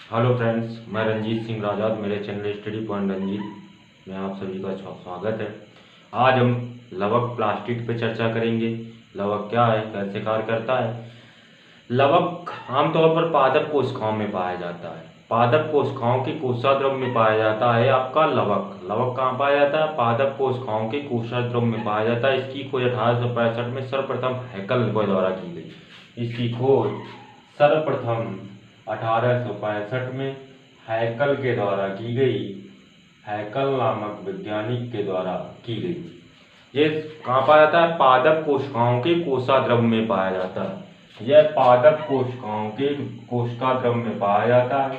Hello friends, मैं रंजीत सिंह राजाद। मेरे channel study point Ranjit में आप सभी का स्वागत है। आज हम लवक प्लास्टिड पे चर्चा करेंगे। लवक क्या है, कैसे कार्य करता है। लवक आमतौर पर पादप कोशिकाओं में पाया जाता है। पादप कोशिकाओं के कोशाद्रव में पाया जाता है आपका लवक। लवक कहाँ पाया जाता है? पादप कोशिकाओं के कोशाद्रव में पाया जाता है। इसकी खोज 1865 में सर्वप्रथम हैकल के द्वारा की गई। इसकी खोज सर्वप्रथम 1865 में हैकल के द्वारा की गई। हैकल नामक वैज्ञानिक के द्वारा की गई। ये कहाँ पाया जाता है? पादप कोशिकाओं के कोशाद्रव में पाया जाता है। यह पादप कोशिकाओं के कोशिकाद्रव में पाया जाता है।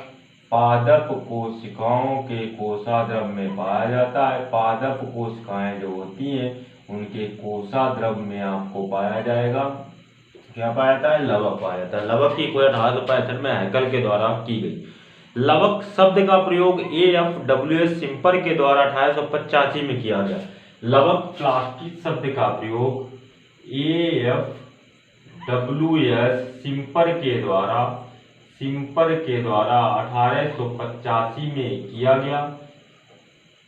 पादप कोशिकाओं के कोशाद्रव में पाया जाता है। पादप कोशिकाएं जो होती हैं उनके कोशाद्रव में आपको पाया जाएगा। क्या पाया जाता है? लवक पाया जाता है। लवक की खोज 1865 में हैकल के द्वारा की गई। लवक शब्द का प्रयोग AFWS सिम्पर के द्वारा 1885 में किया गया। लवक प्लास्टिड शब्द का प्रयोग AFWS सिम्पर के द्वारा 1885 में किया गया।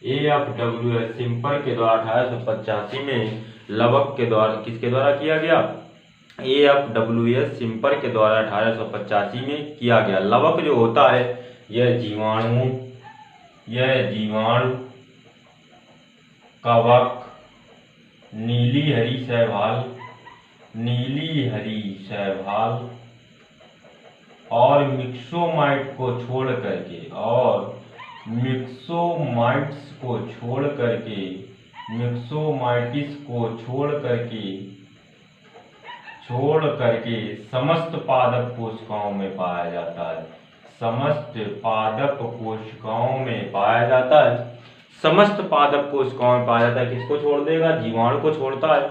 AFWS सिम्पर के द्वारा 1885 में लवक के द्वारा किसके द्वारा किया गया? AFWS सिम्पर के द्वारा 1885 में किया गया। लवक जो होता है यह जीवाणु कवक, नीली हरी शैवाल और मिक्सोमाइट्स को छोड़ करके समस्त पादप कोशिकाओं में पाया जाता है। समस्त पादप कोशिकाओं में पाया जाता है। समस्त पादप कोशिकाओं में पाया जाता है। किसको छोड़ देगा? जीवाणु को छोड़ता है,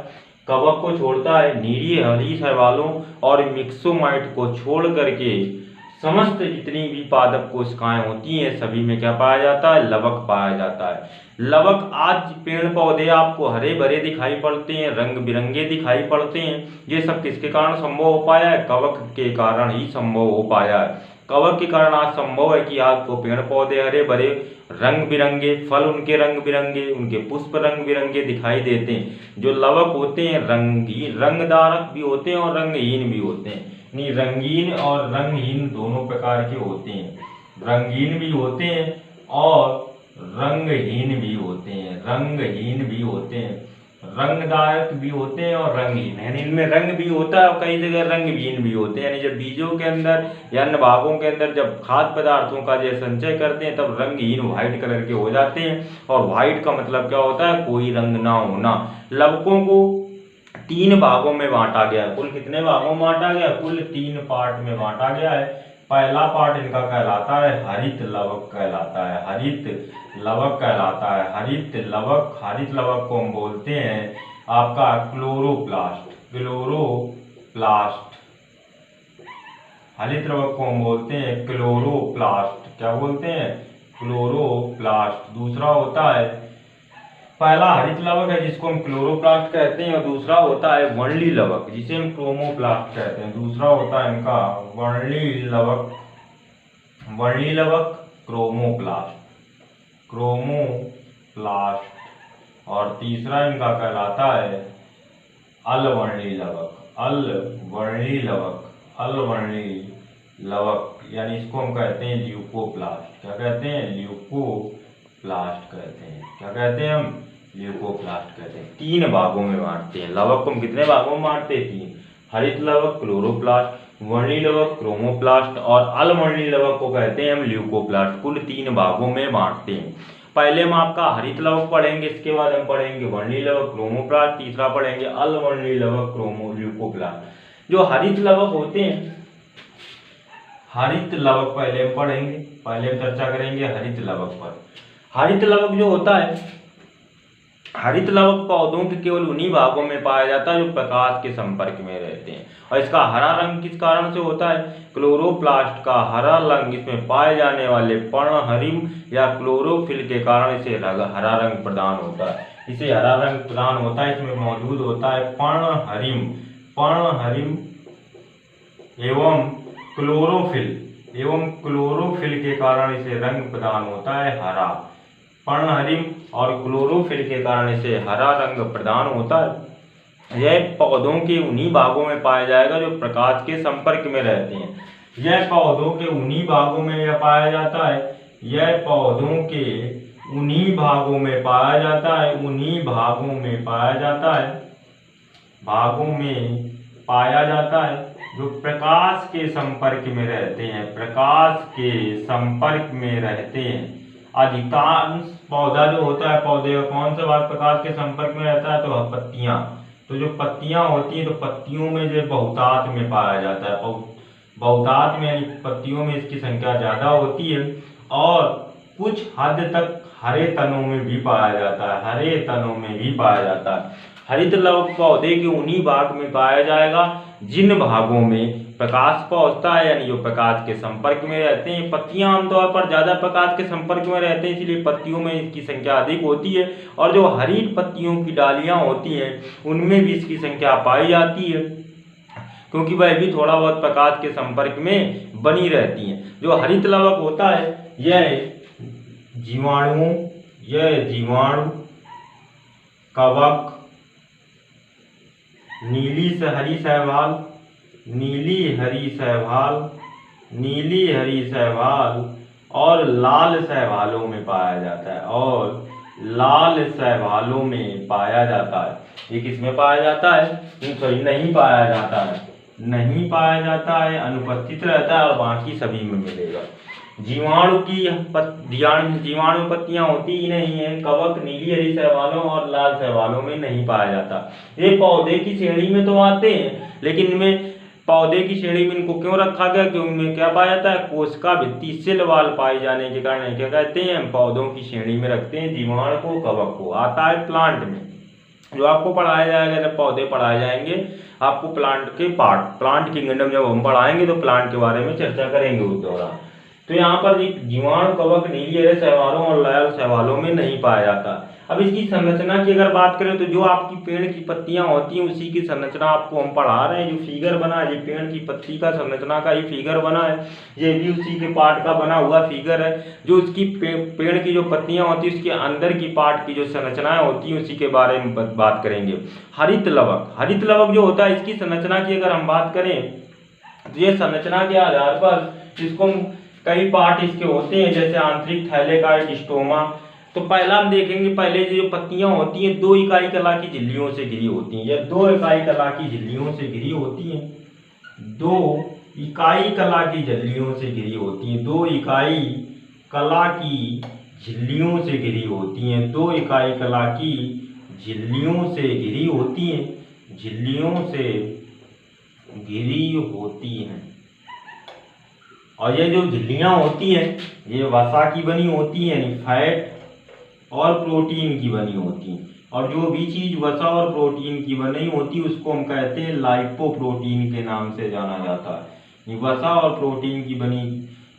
कवक को छोड़ता है, नीली हरी शैवालों और मिक्सोमाइट को छोड़ करके समस्त जितनी भी पादप कोशिकाएं होती हैं सभी में क्या पाया जाता है? लवक पाया जाता है। लवक आज पेड़ पौधे आपको हरे भरे दिखाई पड़ते हैं, रंग बिरंगे दिखाई पड़ते हैं। ये सब किसके कारण संभव हो पाया है? कवक के कारण ही संभव हो पाया है। कवक के कारण आज संभव है कि आपको पेड़ पौधे हरे भरे, रंग बिरंगे, फल उनके रंग बिरंगे, उनके पुष्प रंग बिरंगे दिखाई देते हैं। जो लवक होते हैं रंगदारक भी होते हैं और रंगहीन भी होते हैं। नहीं, रंगीन और रंगहीन दोनों प्रकार के होते हैं। रंगीन भी होते हैं और रंगहीन भी होते हैं। रंगदायक भी होते हैं और रंगहीन, यानी इनमें रंग भी होता है और कई जगह रंगहीन भी होते हैं। यानी जब बीजों के अंदर या अन्य भागों के अंदर जब खाद्य पदार्थों का जो संचय करते हैं तब रंगहीन व्हाइट कलर के हो जाते हैं। और व्हाइट का मतलब क्या होता है? कोई रंग ना होना। लवकों को 3 भागों में बांटा गया है। कुल कितने भागों में बांटा गया? कुल 3 पार्ट में बांटा गया है। पहला पार्ट इनका कहलाता है हरित लवक कहलाता है। हरित लवक को हम बोलते हैं आपका क्लोरोप्लास्ट। हरित लवक को हम बोलते हैं क्लोरोप्लास्ट। क्या बोलते हैं? क्लोरोप्लास्ट। दूसरा होता है, पहला हरित लवक है जिसको हम क्लोरोप्लास्ट कहते हैं और दूसरा होता है वर्णली लवक जिसे हम क्रोमोप्लास्ट कहते हैं। दूसरा होता है इनका वर्णली लवक क्रोमोप्लास्ट और तीसरा इनका कहलाता है अलवर्णली लवक, यानी इसको हम कहते हैं ल्यूकोप्लास्ट। क्या कहते हैं? ल्यूकोप्लास्ट कहते हैं। क्या कहते हैं हम? ल्यूकोप्लास्ट कहते हैं। 3 भागों में बांटते हैं। लवक को हम कितने भागों में बांटते हैं? 3। हरित लवक क्लोरोप्लास्ट, वर्णली लवक क्रोमोप्लास्ट और अलवर्णली लवक को कहते हैं हम ल्यूकोप्लास्ट। कुल 3 भागों में बांटते हैं। पहले हम आपका हरित लवक पढ़ेंगे, इसके बाद हम पढ़ेंगे वर्णली लवक क्रोमोप्लास्ट, तीसरा पढ़ेंगे अलवर्णली लवक ल्यूकोप्लास्ट। जो हरित लवक होते हैं, हरित लवक पहले हम पढ़ेंगे, पहले हम चर्चा करेंगे हरित लवक पर। हरित लवक जो होता है, हरित लवक पौधों के केवल उन्हीं भागों में पाया जाता है जो प्रकाश के संपर्क में रहते हैं। और इसका हरा रंग किस कारण से होता है? क्लोरोप्लास्ट का हरा रंग इसमें पाए जाने वाले पर्णहरिम या क्लोरोफिल के कारण इसे हरा रंग प्रदान होता है। इसमें मौजूद होता है पर्णहरिम एवं क्लोरोफिल एवं क्लोरोफिल के कारण इसे रंग प्रदान होता है हरा। पर्णहरिम और क्लोरोफिल के कारण इसे हरा रंग प्रदान होता है। यह पौधों के उन्हीं भागों में पाया जाएगा जो प्रकाश के संपर्क में रहते हैं। यह पौधों के उन्हीं भागों में यह पाया जाता है। यह पौधों के उन्हीं भागों में पाया जाता है। उन्हीं भागों में पाया जाता है। भागों में पाया जाता है जो प्रकाश के संपर्क में रहते हैं। प्रकाश के संपर्क में रहते हैं। अधिकांश पौधा जो होता है, पौधे का कौन सा भाग प्रकाश के संपर्क में रहता है? तो पत्तियां। तो जो पत्तियां होती हैं तो पत्तियों में जो बहुतायत में पाया जाता है। बहुतायत में यानी पत्तियों में इसकी संख्या ज्यादा होती है। और कुछ हद तक हरे तनों में भी पाया जाता है। हरे तनों में भी पाया जाता है। हरित लवक पौधे के उन्हीं भाग में पाया जाएगा जिन भागों में प्रकाश पहुंचता है, यानी जो प्रकाश के संपर्क में रहते हैं। पत्तियां आमतौर पर ज्यादा प्रकाश के संपर्क में रहते हैं, इसलिए पत्तियों में इसकी संख्या अधिक होती है। और जो हरी पत्तियों की डालियां होती हैं उनमें भी इसकी संख्या पाई जाती है, क्योंकि वह भी थोड़ा बहुत प्रकाश के संपर्क में बनी रहती हैं। जो हरित लवक होता है यह जीवाणु, कवक, नीली हरी शैवाल और लाल शैवालों में पाया जाता है। और लाल शैवालों में पाया जाता है। ये किसमें पाया जाता है? नहीं पाया जाता है। नहीं पाया जाता है, अनुपस्थित रहता है और बाकी सभी में मिलेगा। जीवाणु पत्तियां होती ही नहीं है। कवक, नीली हरी शैवालों और लाल शैवालों में नहीं पाया जाता। ये पौधे की श्रेणी में तो आते हैं, लेकिन इनमें पौधे की श्रेणी में इनको क्यों रखा गया? क्योंकि इनमें क्या पाया जाता है? कोशिका भित्ति सेल वाल पाए जाने के कारण क्या कहते हैं? हम पौधों की श्रेणी में रखते हैं जीवाणु को, कवक को। आता है प्लांट में, जो आपको पढ़ाया जाएगा जब पौधे पढ़ाए जाएंगे आपको प्लांट किंगडम जब हम पढ़ाएंगे तो प्लांट के बारे में चर्चा करेंगे उस दौरान। तो यहाँ पर जीवाणु, कवक, नीली हरे शैवालों और लाल शैवालों में नहीं पाया जाता। अब इसकी संरचना की अगर बात करें तो जो आपकी पेड़ की पत्तियां होती हैं उसी की संरचना आपको हम पढ़ा रहे हैं। जो फिगर बना है ये पेड़ की पत्ती का संरचना का ये फिगर बना है, ये भी उसी के पार्ट का बना हुआ फिगर है। जो उसकी पेड़ की जो पत्तियां होती है उसके अंदर की पार्ट की जो संरचनाएं होती है उसी के बारे में बात करेंगे। हरित लवक जो होता है इसकी संरचना की अगर हम बात करें तो ये संरचना के आधार पर इसको कई पार्ट इसके होते हैं, जैसे आंतरिक थैलेकाइड, स्टोमा। तो पहला हम देखेंगे, पहले जो पत्तियां होती हैं 2 इकाई कला की झिल्लियों से घिरी होती हैं। यह 2 इकाई कला की झिल्लियों से घिरी होती हैं। 2 इकाई कला की झिल्लियों से घिरी होती हैं। 2 इकाई कला की झिल्लियों से घिरी होती हैं। 2 इकाई कला की झिल्लियों से घिरी होती हैं। झिल्लियों से घिरी होती हैं। और ये जो झिल्लियां होती हैं ये वसा की बनी होती है, यानी फैट और प्रोटीन की बनी होती हैं। और जो भी चीज वसा और प्रोटीन की बनी होती है उसको हम कहते हैं लाइपोप्रोटीन के नाम से जाना जाता है। वसा और प्रोटीन की बनी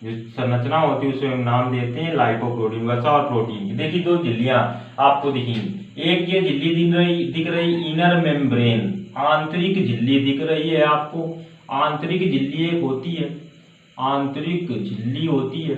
जो संरचना होती है उसे हम नाम देते हैं लाइपोप्रोटीन, वसा और प्रोटीन की। देखिए 2 झिल्लियां आपको दिखेंगी। एक ये झिल्ली दिख रही इनर मेम्ब्रेन, आंतरिक झिल्ली दिख रही है आपको। आंतरिक झिल्ली एक होती है, आंतरिक झिल्ली होती है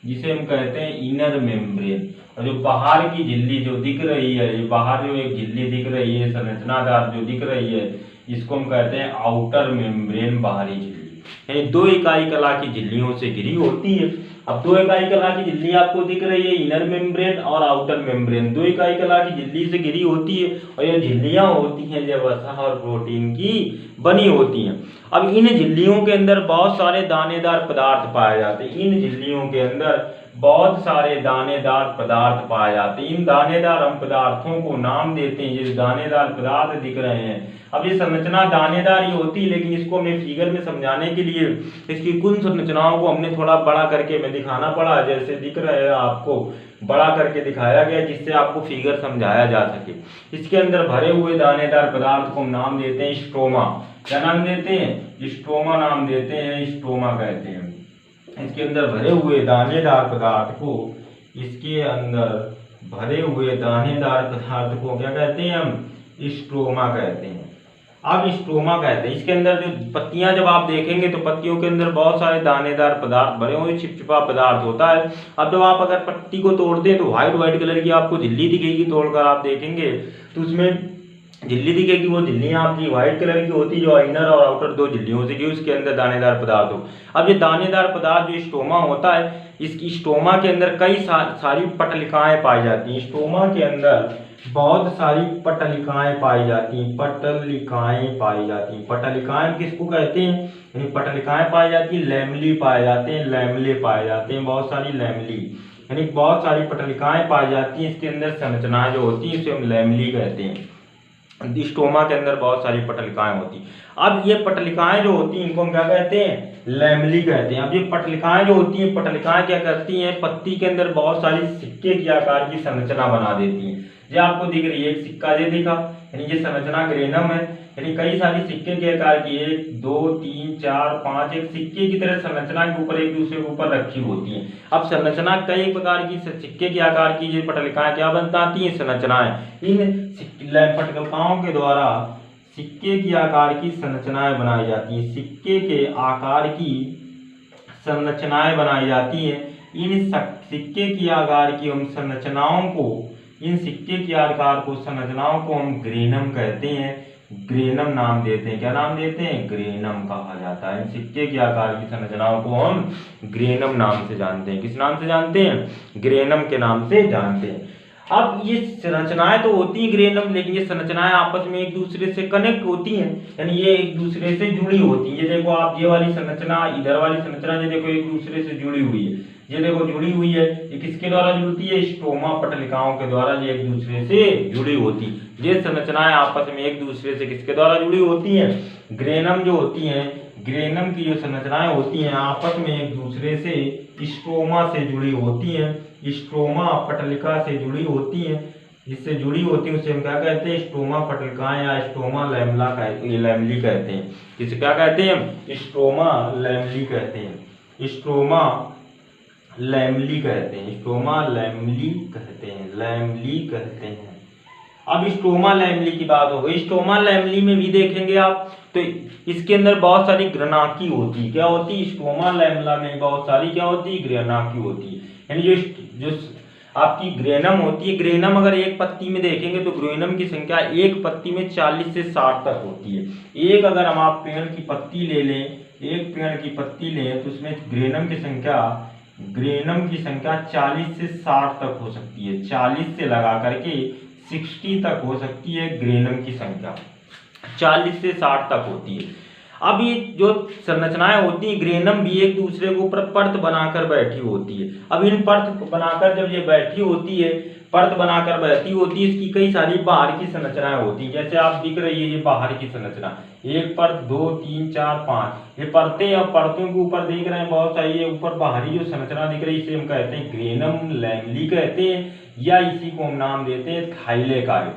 जिसे हम कहते हैं इनर मेम्ब्रेन। और जो बाहर की झिल्ली जो दिख रही है, ये बाहर जो एक झिल्ली दिख रही है संरचनादार जो दिख रही है इसको हम कहते हैं आउटर मेम्ब्रेन, बाहरी झिल्ली। 2 इकाई कला की झिल्लियों से घिरी होती है। अब 2 इकाई कला की झिल्ली आपको दिख रही है, इनर मेम्ब्रेन और आउटर मेम्ब्रेन। 2 इकाई कला की झिल्ली से घिरी होती है और ये झिल्लियां होती हैं जो वसा और प्रोटीन की बनी होती हैं। अब इन झिल्लियों के अंदर बहुत सारे दानेदार पदार्थ पाए जाते हैं। इन झिल्लियों के अंदर बहुत सारे दानेदार पदार्थ पाए जाते हैं। इन दानेदार हम पदार्थों को नाम देते हैं। ये दानेदार पदार्थ दिख रहे हैं, अब ये संरचना दानेदार ही होती है, लेकिन इसको हमने फिगर में समझाने के लिए इसकी कुल संरचनाओं को हमने थोड़ा बड़ा करके में दिखाना पड़ा। जैसे दिख रहा है आपको बड़ा करके दिखाया गया जिससे आपको फिगर समझाया जा सके। इसके अंदर भरे हुए दानेदार पदार्थ को हम नाम देते हैं स्ट्रोमा। क्या नाम देते हैं? स्ट्रोमा नाम देते हैं, स्ट्रोमा कहते हैं। इसके अंदर भरे हुए दानेदार पदार्थ को, इसके अंदर भरे हुए दानेदार पदार्थ को क्या कहते हैं? हम स्ट्रोमा कहते हैं। अब स्ट्रोमा कहते हैं। इसके अंदर जो पत्तियां जब आप देखेंगे तो पत्तियों के अंदर बहुत सारे दानेदार पदार्थ भरे हुए चिपचिपा पदार्थ होता है। अब जब आप अगर पत्ती को तोड़ते हैं तो व्हाइट व्हाइट कलर की आपको झिल्ली दिखेगी, तोड़कर आप देखेंगे तो उसमें झिल्ली दिखेगी। वो झिल्लियां आपकी व्हाइट कलर की होती है, जो इनर और आउटर दो झिल्लियों से, उसके अंदर दानेदार पदार्थ हो। अब ये दानेदार पदार्थ जो स्टोमा होता है, इसकी स्टोमा के अंदर कई सारी पटलिकाएं पाई जाती हैं। स्टोमा के अंदर बहुत सारी पटलिकाएं पाई जाती हैं, पटलिकाएं पाई जाती हैं। पटलिकाएं किसको कहते हैं? यानी पटलिकाएं पाई जाती हैं, लैमली पाए जाते हैं, लैमले पाए जाते हैं, बहुत सारी लैमली, यानी बहुत सारी पटलिकाएं पाई जाती हैं। इसके अंदर संरचनाएं जो होती है उसे हम लैमली कहते हैं। स्टोमा के अंदर बहुत सारी पटलिकाएं होती। अब ये पटलिकाएं जो होती हैं इनको हम क्या कहते हैं? लैमली कहते हैं। अब ये पटलिकाएं जो होती हैं, पटलिकाएं क्या करती हैं? पत्ती के अंदर बहुत सारी सिक्के के आकार की संरचना बना देती हैं। ये आपको दिख रही है, एक सिक्का ये दिखा, यानी ये संरचना ग्रेनम है, यानी कई सारी सिक्के के आकार की 1 2 3 4 5 एक सिक्के की तरह संरचना के ऊपर एक दूसरे के ऊपर रखी होती है। अब संरचना कई प्रकार की सिक्के के आकार की ये पटलिकाएं क्या बनाती हैं? संरचनाएं। इन पटलिकाओं के द्वारा सिक्के की आकार की संरचनाएं बनाई जाती हैं। सिक्के के आकार की संरचनाएं बनाई जाती हैं। इन सिक्के की आकार की हम संरचनाओं को, इन सिक्के के आकार को, संरचनाओं को हम ग्रेनम कहते हैं, ग्रेनम नाम देते हैं। क्या नाम देते हैं? ग्रेनम कहा जाता है। इन सिक्के के आकार की संरचनाओं को हम ग्रेनम नाम से जानते हैं। किस नाम से जानते हैं? ग्रेनम के नाम से जानते हैं। अब ये संरचनाएं तो होती है ग्रेनम, लेकिन ये संरचनाएं आपस में एक दूसरे से कनेक्ट होती हैं, यानी ये एक दूसरे से जुड़ी होती है। ये देखो आप, ये वाली संरचना, इधर वाली संरचना, ये देखो एक दूसरे से जुड़ी हुई है। ये देखो जुड़ी हुई है, ये किसके द्वारा जुड़ती है? स्टोमा पटलिकाओं के द्वारा ये एक दूसरे से जुड़ी होती। ये संरचनाएं आपस में एक दूसरे से किसके द्वारा जुड़ी होती हैं? ग्रेनम जो होती हैं, ग्रेनम की जो संरचनाएं होती हैं आपस में एक दूसरे से स्ट्रोमा से जुड़ी होती हैं। स्ट्रोमा पटलिका से जुड़ी होती हैं, जिससे जुड़ी होती है उसे हम क्या कहते हैं? स्ट्रोमा पटलिकाएं या स्ट्रोमा लैमला लैमली कहते हैं। इसे क्या कहते हैं हम? स्ट्रोमा लैमली कहते हैं। स्ट्रोमा लैमली कहते हैं। स्ट्रोमा लैमली कहते हैं, लैमली कहते हैं। अब स्ट्रोमा लैमली की बात हो गई। स्ट्रोमा लैमली में भी देखेंगे आप तो इसके अंदर बहुत सारी ग्रनाकी होती है। क्या होती है? स्ट्रोमा लैमला में बहुत सारी क्या होती है? ग्रनाकी होती है। यानी जो आपकी ग्रेनम होती है, ग्रेनम अगर एक पत्ती में देखेंगे तो ग्रेनम की संख्या एक पत्ती में 40 से 60 तक होती है। एक अगर हम आप पेड़ की पत्ती ले लें, एक पेड़ की पत्ती लें तो उसमें ग्रेनम की संख्या 40 से 60 तक हो सकती है। 40 से लगा करके 60 तक हो सकती है ग्रेनम की संख्या, 40 से 60 तक होती है। अब ये जो संरचनाएं होती हैं, ग्रेनम भी एक दूसरे के ऊपर परत बनाकर बैठी होती है। अब इन परत बनाकर जब ये बैठी होती है, परत बनाकर बैठी होती है, इसकी कई सारी बाहर की संरचनाएं होती हैं। जैसे आप दिख रही है ये बाहर की संरचना, एक परत, 2 3 4 5 ये परतें, और परतों के ऊपर देख रहे हैं बहुत सारी ये ऊपर बाहरी जो संरचना दिख रही है, इसे हम कहते हैं ग्रेनम लैमली कहते हैं, या इसी को हम नाम देते हैं थाइलेकाइड,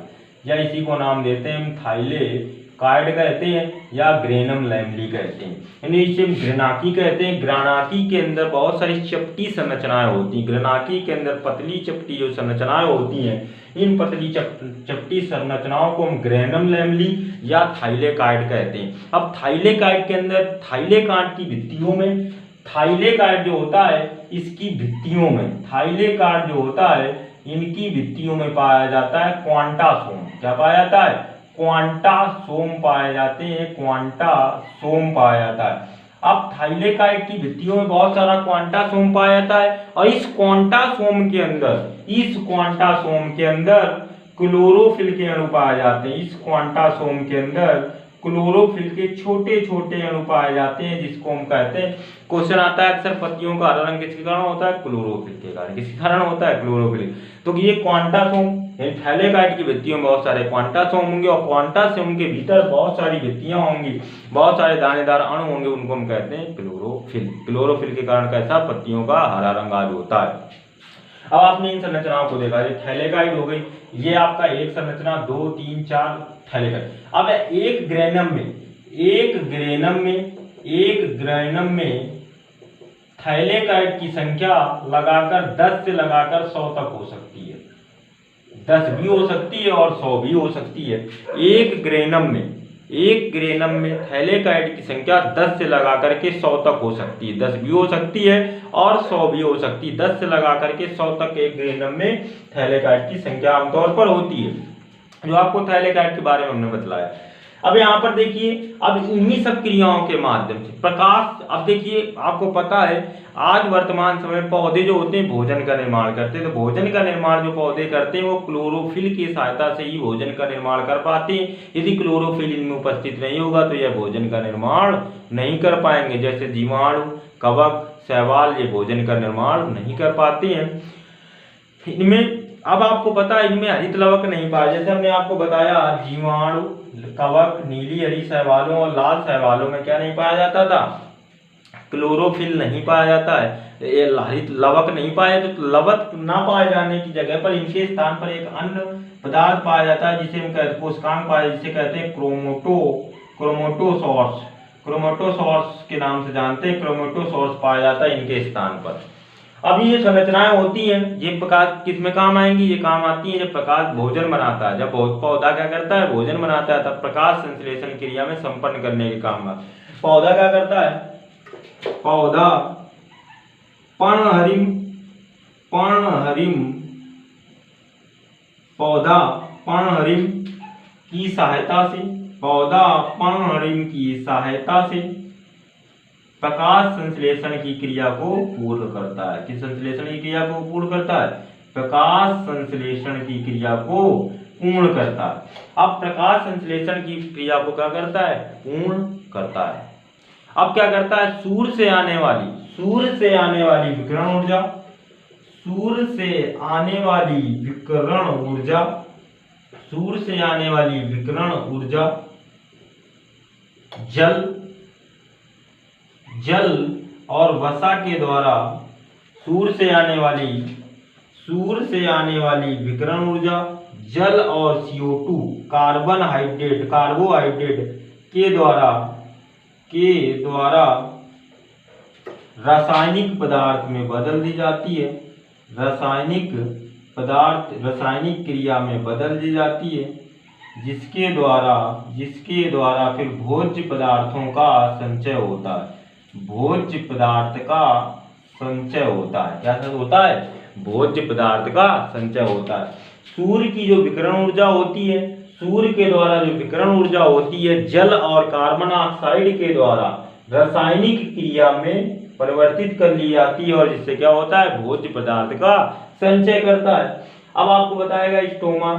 या इसी को नाम देते हैं हम थाइलेकाइड कहते हैं, या ग्रेनम लैमली कहते हैं। यानी इसे हम ग्रेनाकी कहते हैं। ग्रेनाकी के अंदर बहुत सारी चपटी संरचनाएं होती हैं। ग्रेनाकी के अंदर पतली चपटी जो संरचनाएं होती हैं, इन पतली चपटी संरचनाओं को हम ग्रेनम लैमली या थाइलेकाइड कहते हैं। अब थाइलेकाइड के अंदर, थाइलेकाइड की भित्तियों में, थाइलेकाइड जो होता है इसकी भित्तियों में, थाइलेकाइड जो होता है इनकी भित्तियों में पाया जाता है क्वांटासोम। क्या पाया जाता है? क्वांटासोम पाए जाते हैं, क्वांटासोम पाया जाता है। अब थाइलेकाइड की भित्तियों में बहुत सारा क्वांटासोम पाया जाता है, और इस क्वांटासोम के अंदर क्लोरोफिल के अणु पाए जाते हैं। इस क्वांटासोम के अंदर क्लोरोफिल के छोटे छोटे अणु पाए जाते हैं, जिसको हम कहते हैं, क्वेश्चन आता है अक्सर, पत्तियों का हरा रंग किसके कारण होता है? क्लोरोफिल के कारण। किसके कारण होता है? क्लोरोफिल। तो ये क्वांटासोम, थाइलेकाइड की भित्तियों में बहुत सारे क्वांटासोम होंगे, और क्वांटासोम के भीतर बहुत सारी भित्तियां होंगी, बहुत सारे दानेदार अणु होंगे, उनको हम कहते हैं क्लोरोफिल। क्लोरोफिल के कारण कैसा? पत्तियों का हरा रंग आज होता है। अब आपने इन संरचनाओं को देखा, ये थाइलेकाइड हो गई, ये आपका एक संरचना, 2 3 4 थाइलेकाइड। अब एक ग्रेनम में थाइलेकाइड की संख्या लगाकर 10 से लगाकर 100 तक हो सकती है। 10 भी हो सकती है और 100 भी हो सकती है। एक ग्रेनम में एक ग्रेनम में थैलेकाइड की संख्या 10 से लगा करके 100 तक हो सकती है। 10 भी हो सकती है और 100 भी हो सकती है। 10 से लगा करके 100 तक एक ग्रेनम में थैलेकाइड की संख्या आमतौर पर होती है, जो आपको थैलेकाइड के बारे में हमने बतलाया। अब यहाँ पर देखिए, अब इन्हीं सब क्रियाओं के माध्यम से प्रकाश, अब देखिए आपको पता है आज वर्तमान समय पौधे जो होते हैं भोजन का निर्माण करते हैं, तो भोजन का निर्माण जो पौधे करते हैं वो क्लोरोफिल की सहायता से ही भोजन का निर्माण कर पाते हैं। यदि क्लोरोफिल इनमें उपस्थित नहीं होगा तो यह भोजन का निर्माण नहीं कर पाएंगे। जैसे जीवाणु, कवक, शैवाल ये भोजन का निर्माण नहीं कर पाते हैं। इनमें अब आपको पता है इनमें हरित लवक नहीं पाया, जैसे हमने आपको बताया जीवाणु, कवक, नीली हरी शैवालों और लाल शैवालों में क्या नहीं पाया जाता था, क्लोरोफिल नहीं पाया जाता है। ये हरित लवक नहीं पाए, तो लवक ना पाए जाने की जगह पर इनके स्थान पर एक अन्य पदार्थ पाया जाता है जिसे हम कहते कोशिकांग पाया, जिसे कहते हैं क्रोमोटोसोर्स। क्रोमोटोसोर्स के नाम से जानते हैं, क्रोमोटोसोर्स पाया जाता है इनके स्थान पर। अब ये संरचनाएं होती हैं, ये प्रकाश किस में काम आएंगी, ये काम आती है जब प्रकाश भोजन बनाता है। जब पौधा क्या करता है, भोजन बनाता है, तब प्रकाश संश्लेषण क्रिया में संपन्न करने के काम में पौधा क्या करता है, पौधा पर्णहरिम की सहायता से, पौधा पर्णहरिम की सहायता से प्रकाश संश्लेषण की क्रिया को पूर्ण करता है। किस संश्लेषण की क्रिया को पूर्ण करता है, प्रकाश संश्लेषण की क्रिया को पूर्ण करता है। अब प्रकाश संश्लेषण की क्रिया को क्या करता है, पूर्ण करता है। अब क्या करता है, सूर्य से आने वाली विकिरण ऊर्जा, सूर्य से आने वाली विकिरण ऊर्जा जल और वसा के द्वारा, सूर्य से आने वाली विकिरण ऊर्जा जल और CO2 कार्बोहाइड्रेट के द्वारा रासायनिक पदार्थ में बदल दी जाती है, रासायनिक क्रिया में बदल दी जाती है, जिसके द्वारा फिर भोज्य पदार्थों का संचय होता है। भोज्य पदार्थ का संचय होता है। क्या होता है, भोज्य पदार्थ का संचय होता है। सूर्य की जो विकिरण ऊर्जा होती है, सूर्य के द्वारा जो विकिरण ऊर्जा होती है जल और कार्बन ऑक्साइड के द्वारा रासायनिक क्रिया में परिवर्तित कर ली जाती है, और जिससे क्या होता है, भोज्य पदार्थ का संचय करता है। अब आपको बताएगा स्टोमा,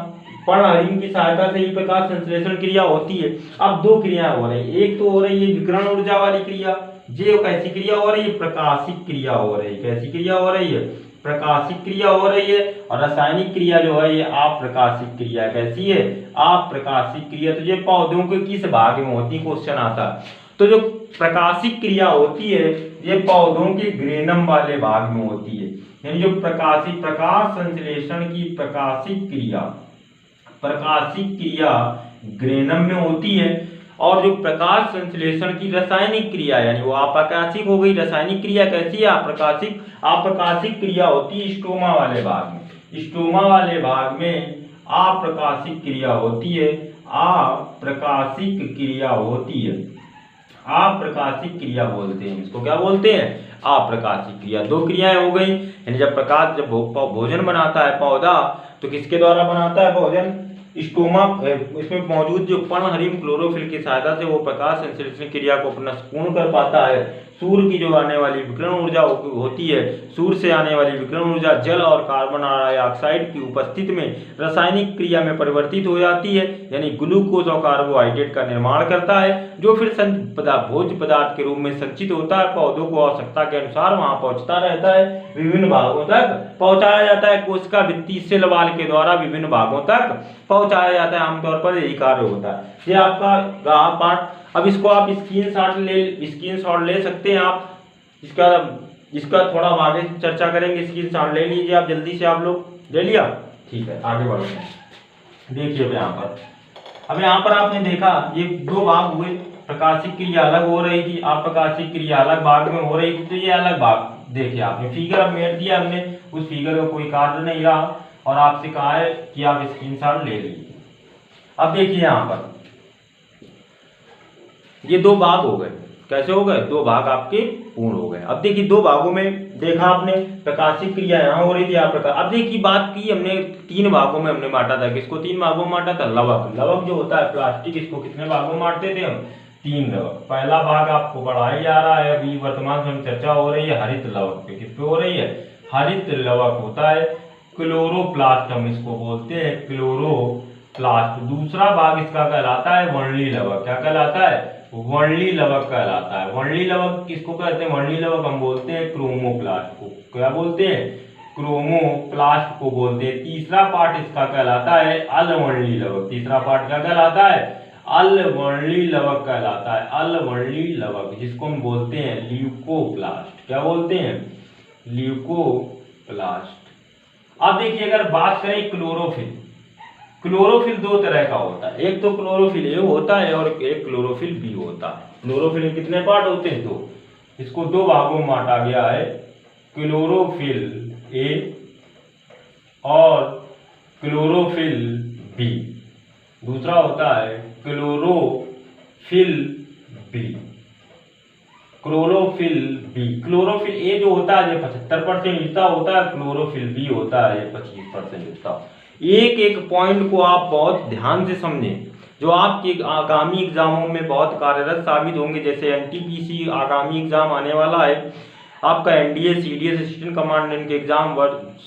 पर्णहरिम की सहायता से ही प्रकाश संश्लेषण क्रिया होती है। अब दो क्रियाएं हो रही है, एक तो हो रही है विकिरण ऊर्जा वाली क्रिया, ये कैसी क्रिया हो रही है, प्रकाशिक क्रिया हो रही है। कैसी क्रिया हो रही है, प्रकाशिक क्रिया हो रही है। और रासायनिक क्रिया जो है ये अप्रकाशिक क्रिया। कैसी है, अप्रकाशिक क्रिया। तो ये पौधों के किस भाग में होती है, क्वेश्चन आता है। तो जो प्रकाशिक क्रिया होती है ये पौधों के ग्रेनम वाले भाग में होती है, यानी जो प्रकाश संश्लेषण की प्रकाशिक क्रिया ग्रेनम में होती है, और जो प्रकाश संश्लेषण की रासायनिक क्रिया यानी वो अप्रकाशिक हो गई। रासायनिक क्रिया कैसी है, अप्रकाशिक क्रिया होती है स्टोमा वाले भाग में। स्टोमा वाले भाग में अप्रकाशिक क्रिया होती है, अप्रकाशिक क्रिया बोलते हैं इसको। क्या बोलते हैं, अप्रकाशिक क्रिया। दो क्रियाएं हो गई, यानी जब भोजन बनाता है पौधा तो किसके द्वारा बनाता है भोजन, स्टोमा, इसमें मौजूद जो पर्णहरिम क्लोरोफिल की सहायता से वो प्रकाश संश्लेषण क्रिया को अपना पूर्ण कर पाता है। सूर्य की जो आने वाली विकिरण ऊर्जा होती है, सूर्य से आने वाली विकिरण ऊर्जा जल और कार्बन डाइऑक्साइड की उपस्थिति में रासायनिक क्रिया में परिवर्तित हो जाती है, यानी ग्लूकोज और कार्बोहाइड्रेट का निर्माण करता है, जो फिर भोज्य पदार्थ के रूप में संचित होता है। पौधों को आवश्यकता के अनुसार वहां पहुंचता रहता है, विभिन्न भागों तक पहुंचाया जाता है। कोशिका भित्ति सेल वाल के द्वारा विभिन्न भागों तक पहुंचाया जाता है। आमतौर पर यही कार्य होता है। ये आपका रहा पार्ट। अब इसको आप स्क्रीनशॉट ले सकते हैं आप। इसका थोड़ा आगे चर्चा करेंगे। स्क्रीनशॉट ले लीजिए आप जल्दी से। आप लोग ले लिया, ठीक है, आगे बढ़ते हैं। देखिए अब यहाँ पर आपने देखा ये दो भाग हुए। प्रकाशिक क्रिया अलग हो रही थी, अप्रकाशिक क्रिया अलग भाग में हो रही थी। तो ये अलग भाग देखिए आपने फिगर अब मेट दिया हमने, उस फिगर का कोई कार्य नहीं रहा और आपसे कहा है कि आप स्क्रीनशॉट ले लीजिए। अब देखिए यहाँ पर ये दो भाग हो गए। कैसे हो गए? दो भाग आपके पूर्ण हो गए। अब देखिए दो भागों में देखा आपने प्रकाशिक क्रिया यहाँ हो रही थी आप प्रकाश। अब देखिए बात की हमने तीन भागों में हमने बांटा था। किसको तीन भागों में बांटा था? लवक। लवक जो होता है प्लास्टिक, इसको कितने भागों में बांटते थे हम? तीन लवक। पहला भाग आपको पढ़ाया जा रहा है, अभी वर्तमान समय चर्चा हो रही है हरित लवक पे। किस पे हो रही है? हरित लवक होता है क्लोरोप्लास्ट, हम इसको बोलते हैं क्लोरोप्लास्ट। दूसरा भाग इसका कहलाता है वर्णली लवक। क्या कहलाता है? वर्णली लवक कहलाता है। वर्णली लवक किसको कहते हैं? वर्णली लवक हम बोलते हैं क्रोमोप्लास्ट को। क्या बोलते हैं? क्रोमोप्लास्ट को बोलते हैं। तीसरा पार्ट इसका कहलाता है अलवर्णली लवक। तीसरा पार्ट क्या कहलाता है? अलवर्णली लवक कहलाता है। अलवर्णली लवक जिसको हम बोलते हैं ल्यूकोप्लास्ट। क्या बोलते हैं? ल्यूकोप्लास्ट। अब देखिए अगर बात करें क्लोरोफिल, क्लोरोफिल दो तरह का होता है। एक तो क्लोरोफिल ए होता है और एक क्लोरोफिल बी होता है। क्लोरोफिल में कितने पार्ट होते हैं? दो। इसको दो भागों में बांटा गया है, क्लोरोफिल ए और क्लोरोफिल बी। दूसरा होता है chlorophyll B. Chlorophyll B, chlorophyll A जो होता है 75% हिस्सा होता है, क्लोरोफिल बी होता है 25% हिस्सा। एक एक पॉइंट को आप बहुत ध्यान से समझें, जो आपके आगामी एग्जामों में बहुत कार्यरत साबित होंगे। जैसे एनटीपीसी आगामी एग्जाम आने वाला है, आपका एनडीए सीडीएस असिस्टेंट कमांडेंट के एग्जाम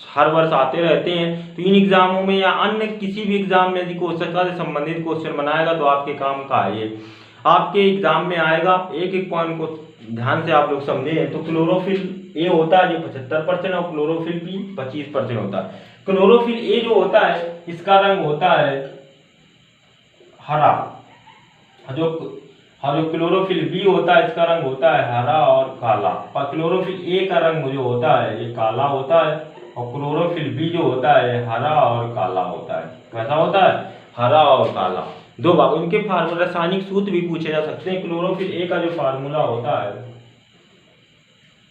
हर वर्ष आते रहते हैं। तो इन एग्जामों में या अन्य किसी भी एग्जाम में यदि कोशिका से संबंधित क्वेश्चन बनाएगा तो आपके काम का है ये, आपके एग्जाम में आएगा। एक एक पॉइंट को ध्यान से आप लोग समझें। तो क्लोरोफिल ए होता है जो 75% और क्लोरोफिल बी 25% होता है। क्लोरोफिल ए जो होता है इसका रंग होता है हरा, जो क्लोरोफिल बी होता है इसका रंग होता है हरा और काला। पर क्लोरोफिल ए का रंग जो होता है ये काला होता है और क्लोरोफिल बी जो होता है हरा और काला होता है। कैसा होता है? हरा और काला। दो भाग। इनके फार्मूला रासायनिक सूत्र भी पूछे जा सकते हैं। क्लोरोफिल ए का जो फार्मूला होता है,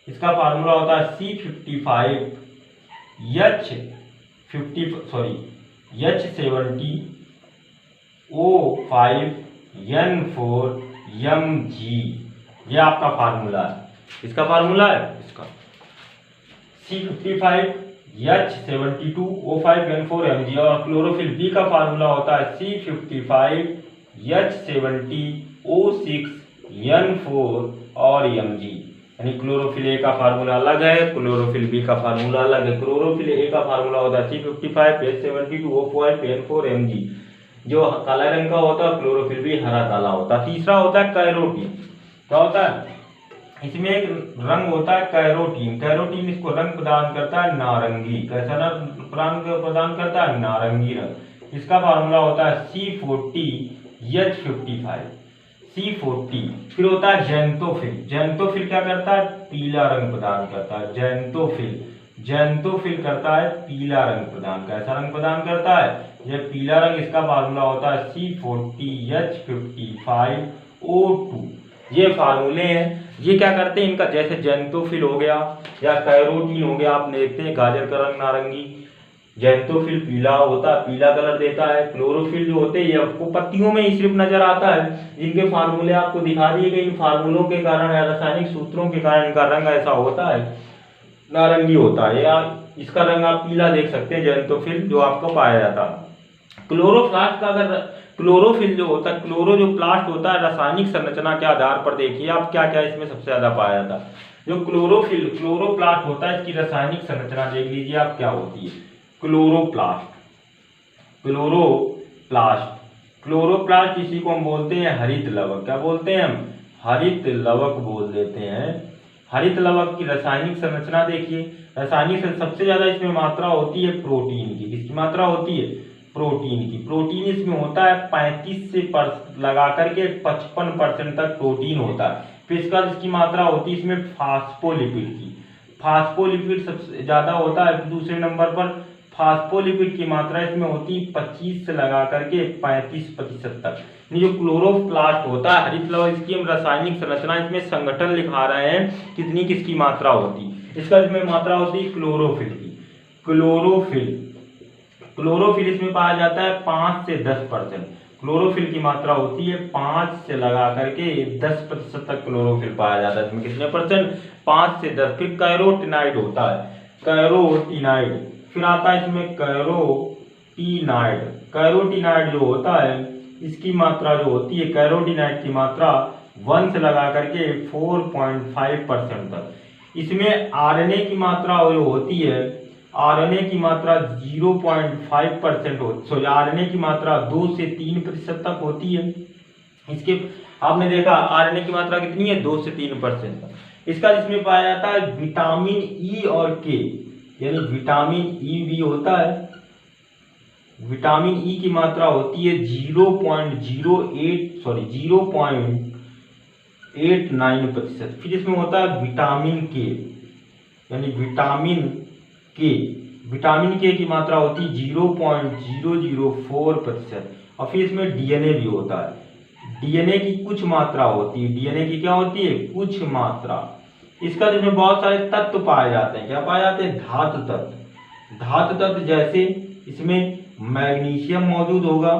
इसका फार्मूला होता है C55H70O5N4Mg। ये आपका फार्मूला है। इसका फार्मूला है इसका C55H72O5N4Mg। और क्लोरोफिल बी का फार्मूला होता है C55H70O6N4 और Mg। यानी क्लोरोफिल ए का फार्मूला अलग है, क्लोरोफिल बी का फार्मूला अलग है। क्लोरोफिल ए का फार्मूला होता है C55H72O5N4Mg, जो काला रंग का होता है। क्लोरोफिल बी हरा काला होता है। तीसरा होता है कैरोटीन। क्या होता है? इसमें एक रंग होता है कैरोटीन। कैरोटीन इसको रंग प्रदान करता है नारंगी। कैसा रंग प्रदान करता है? नारंगी रंग। इसका फार्मूला होता है C40H55। C40। फिर होता है जेंटोफिल। जेंटोफिल क्या करता है? पीला रंग प्रदान करता है। जेंटोफिल करता है पीला रंग प्रदान। कैसा रंग प्रदान करता है? यह पीला रंग। इसका फार्मूला होता है C40H55O2। ये फार्मूले हैं। ये क्या करते हैं? इनका जैसे जेंटोफिल हो गया या कैरोटीन हो गया, आप देखते हैं गाजर का रंग नारंगी, जेंटोफिल पीला होता है, पीला कलर देता है। क्लोरोफिल जो होते हैं ये आपको पत्तियों में ही सिर्फ नजर आता है। जिनके फार्मूले आपको दिखा दिए गए, इन फार्मूलों के कारण या रासायनिक सूत्रों के कारण इनका रंग ऐसा होता है, नारंगी होता है, या इसका रंग आप पीला देख सकते हैं, जेंटोफिल जो आपको पाया जाता है। क्लोरोप्लास्ट का अगर क्लोरोफिल जो होता है, क्लोरो जो प्लास्ट होता है, रासायनिक संरचना के आधार पर देखिए आप क्या क्या इसमें सबसे ज्यादा पाया जाता है। जो क्लोरोप्लास्ट होता है, इसकी रासायनिक संरचना देख लीजिए आप क्या होती है। क्लोरोप्लास्ट इसी को हम बोलते हैं हरित लवक। क्या बोलते हैं हम? हरित लवक बोल देते हैं। हरित लवक की रासायनिक संरचना देखिए। रासायनिक सबसे ज्यादा इसमें मात्रा होती है प्रोटीन की। किसकी मात्रा होती है? प्रोटीन की। प्रोटीन इसमें होता है 35 से लगा करके 55% तक प्रोटीन होता है। फिर इसकी मात्रा होती है इसमें फास्फोलिपिड की। फास्फोलिपिड सबसे ज्यादा होता है। दूसरे नंबर पर फास्फोलिपिड की मात्रा इसमें होती है 25 से लगा करके 35% तक। जो क्लोरोप्लास्ट होता है हरित लवक, इसकी हम रासायनिक संरचना इसमें संगठन लिखा रहे हैं कितनी किसकी मात्रा होती। इसका इसमें मात्रा होती है क्लोरोफिल की। क्लोरोफिल इसमें पाया जाता है 5 से 10%। क्लोरोफिल की मात्रा होती है 5 से लगा करके 10% तक क्लोरोफिल पाया जाता है। इसमें कितने परसेंट? 5 से 10। फिर कैरोटीनाइड होता है, कैरोटीनाइड। फिर आता है इसमें कैरोटीनाइड। कैरोटीनाइड जो होता है इसकी मात्रा जो होती है, कैरोटीनाइड की मात्रा 1 से लगा करके 4.5% तक। इसमें आरएनए की मात्रा जो होती है, आरएनए की मात्रा 0.5% होती, सॉरी आरएनए की मात्रा 2 से 3% तक होती है। इसके आपने देखा आरएनए की मात्रा कितनी है? 2 से 3% तक। इसका जिसमें पाया जाता है विटामिन ई और के, यानी विटामिन ई भी होता है। विटामिन ई की मात्रा होती है 0.89%। फिर इसमें होता है विटामिन के, यानी विटामिन के, विटामिन के की मात्रा होती है 0.004%। और फिर इसमें डीएनए भी होता है। डीएनए की कुछ मात्रा होती है। डीएनए की क्या होती है? कुछ मात्रा। इसका जिसमें बहुत सारे तत्व पाए जाते हैं। क्या पाए जाते हैं? धातु तत्व। धातु तत्व जैसे इसमें मैग्नीशियम मौजूद होगा,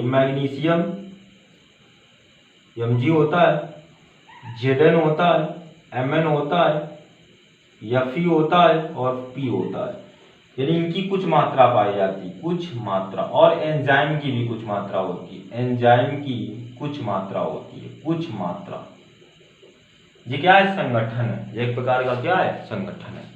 मैग्नीशियम Mg होता है, Zn होता है, Mn होता है, Fe होता है और P होता है। यानी इनकी कुछ मात्रा पाई जाती है, कुछ मात्रा। और एंजाइम की भी कुछ मात्रा होती है, एंजाइम की कुछ मात्रा होती है, कुछ मात्रा। ये क्या है? संगठन है। ये एक प्रकार का क्या है? संगठन है।